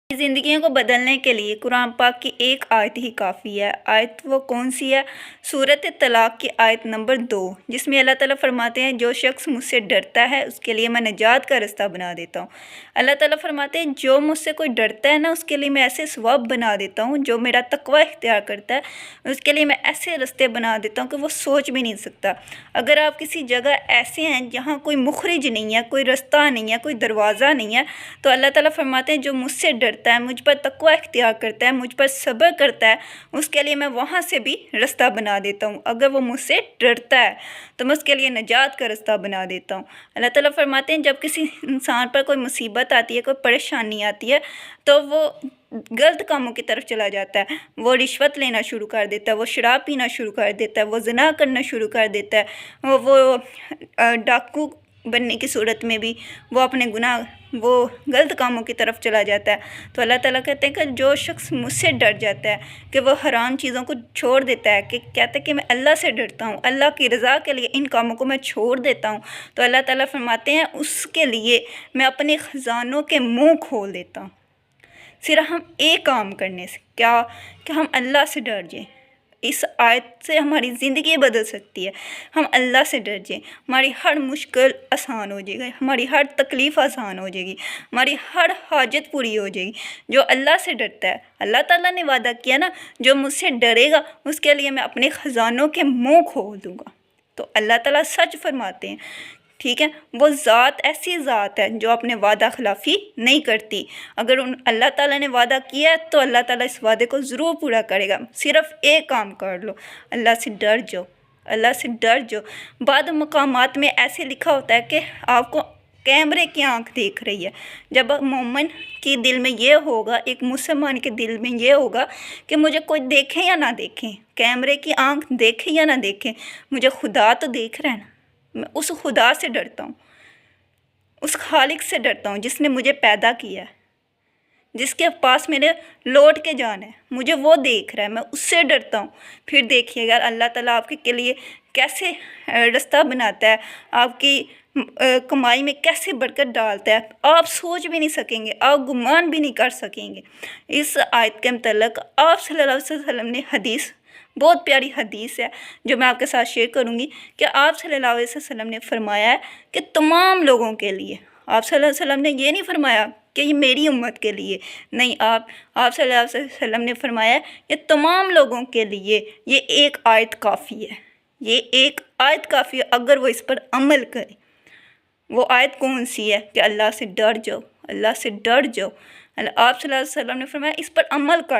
ज़िंदगियों को बदलने के लिए कुरान पाक की एक आयत ही काफ़ी है। आयत वो कौन सी है? सूरत तलाक़ की आयत नंबर 2, जिसमें अल्लाह ताला फरमाते हैं, जो शख्स मुझसे डरता है उसके लिए मैं निजात का रास्ता बना देता हूँ। अल्लाह ताला फरमाते हैं, जो मुझसे कोई डरता है ना, उसके लिए मैं ऐसे सवाब बना देता हूँ। जो मेरा तकवा इख्तियार करता है उसके लिए मैं ऐसे रास्ते बना देता हूँ कि वो सोच भी नहीं सकता। अगर आप किसी जगह ऐसे हैं जहाँ कोई मुखरिज नहीं है, कोई रास्ता नहीं है, कोई दरवाज़ा नहीं है, तो अल्लाह ताला फरमाते हैं, जो मुझसे डरता है, मुझ पर तकवा इख्तियार करता है, मुझ पर सब्र करता है, उसके लिए मैं वहाँ से भी रास्ता बना देता हूँ। अगर वो मुझसे डरता है तो मैं उसके लिए निजात का रास्ता बना देता हूँ। अल्लाह ताला फरमाते हैं, जब किसी इंसान पर कोई मुसीबत आती है, कोई परेशानी आती है, तो वो गलत कामों की तरफ चला जाता है। वो रिश्वत लेना शुरू कर देता है, वो शराब पीना शुरू कर देता है, वो ज़िना करना शुरू कर देता है, वो डाकू बनने की सूरत में भी वो अपने वो गलत कामों की तरफ चला जाता है। तो अल्लाह ताला कहते हैं कि जो शख्स मुझसे डर जाता है, कि वो हराम चीज़ों को छोड़ देता है, कि कहते हैं कि मैं अल्लाह से डरता हूँ, अल्लाह की रज़ा के लिए इन कामों को मैं छोड़ देता हूँ, तो अल्लाह ताला फरमाते हैं, उसके लिए मैं अपने ख़जानों के मुँह खोल देता हूँ। सिर्फ हम एक काम करने से, क्या कि हम अल्लाह से डर जाएँ। इस आयत से हमारी ज़िंदगी बदल सकती है। हम अल्लाह से डर जाएँ, हमारी हर मुश्किल आसान हो जाएगी, हमारी हर तकलीफ़ आसान हो जाएगी, हमारी हर हाजत पूरी हो जाएगी। जो अल्लाह से डरता है, अल्लाह ताला ने वादा किया ना, जो मुझसे डरेगा उसके लिए मैं अपने ख़जानों के मुँह खोल दूँगा। तो अल्लाह ताला सच फरमाते हैं, ठीक है। वो ज़ात ऐसी ज़ात है जो अपने वादा खिलाफ़ी नहीं करती। अगर अल्लाह ताला ने वादा किया है तो अल्लाह ताला इस वादे को ज़रूर पूरा करेगा। सिर्फ़ एक काम कर लो, अल्लाह से डर जाओ, अल्लाह से डर जाओ। बाद मकामात में ऐसे लिखा होता है कि आपको कैमरे की आँख देख रही है। जब मोमिन के दिल में ये होगा, एक मुसलमान के दिल में ये होगा कि मुझे कोई देखे या ना देखे, कैमरे की आँख देखे या ना देखे, मुझे खुदा तो देख रहा है ना। मैं उस खुदा से डरता हूँ, उस खालिक से डरता हूँ जिसने मुझे पैदा किया है, जिसके पास मेरे लौट के जाना है, मुझे वो देख रहा है, मैं उससे डरता हूँ। फिर देखिएगा अल्लाह ताला आपके लिए कैसे रास्ता बनाता है, आपकी कमाई में कैसे बरकत डालता है, आप सोच भी नहीं सकेंगे, आप गुमान भी नहीं कर सकेंगे। इस आयत के मतलब आप सल्लल्लाहु अलैहि वसल्लम ने हदीस, बहुत प्यारी हदीस है जो मैं आपके साथ शेयर करूंगी, कि आप सल्लल्लाहु अलैहि वसल्लम ने फरमाया है कि तमाम लोगों के लिए, आप सल्लल्लाहु अलैहि वसल्लम ने ये नहीं फरमाया कि ये मेरी उम्मत के लिए, नहीं, आप सल्लल्लाहु अलैहि वसल्लम ने फरमाया कि तमाम लोगों के लिए ये एक आयत काफ़ी है, ये एक आयत काफ़ी है अगर वो इस पर अमल करे। वो आयत कौन सी है? कि अल्लाह से डर जाओ, अल्लाह से डर जाओ। आप सल्लल्लाहु अलैहि वसल्लम ने फरमाया इस पर अमल कर